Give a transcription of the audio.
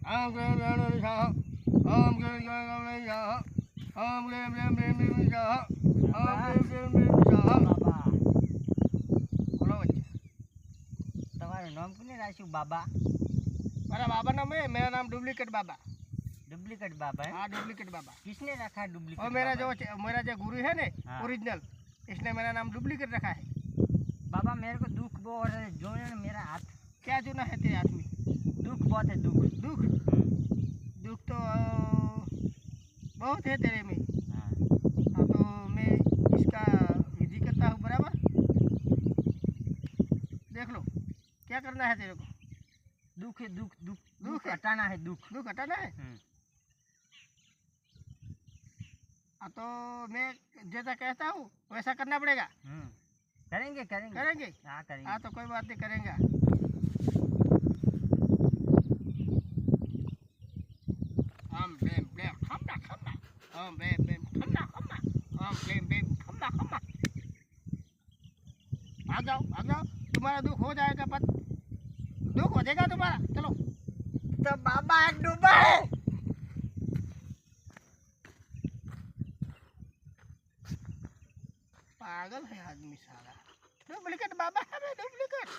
ओम क्लीं गणपति स्वाहा ओम क्लीं गणपति स्वाहा ओम क्लीं गणपति स्वाहा ओम क्लीं गणपति स्वाहा बाबा बोलो बच्चे તમારું નામ કોને રાખ્યું બાબા? मेरा बाबा नाम है मेरा नाम डुप्लीकेट बाबा डुप्लीकेट बाबा है? हाँ डुप्लीकेट बाबा किसने रखा डुप्लीकेट? और मेरा जो गुरु है ना हाँ। ओरिजिनल इसने मेरा नाम डुप्लीकेट रखा है। बाबा मेरे को दुख बहुत है, जो है ना मेरा हाथ क्या चुना है तेरे हाथ में? दुख बहुत है, दुख। दुख दुख तो बहुत है तेरे में। हाँ। हाँ तो मैं इसका विधि करता हूँ बराबर। देख लो क्या करना है तेरे को। दुख है, दुख दुख दुख दुख है? हटाना है, दुख। दुख हटाना है। हाँ तो मैं जैसा कहता हूँ वैसा करना पड़ेगा। करेंगे करेंगे करेंगे? हाँ करेंगे। हाँ तो कोई बात नहीं करेंगे। ओम ब्लेम ब्लेम खम्मा खम्मा ओम ब्लेम ब्लेम खम्मा खम्मा ओम ब्लेम ब्लेम खम्मा खम्मा। आ जाओ तुम्हारा दुख हो जाएगा। पर दुख हो जाएगा तुम्हारा। चलो तो बाबा एक डूबा है। पागल है आदमी सारा। डुप्लीकेट बाबा है डुप्लीकेट।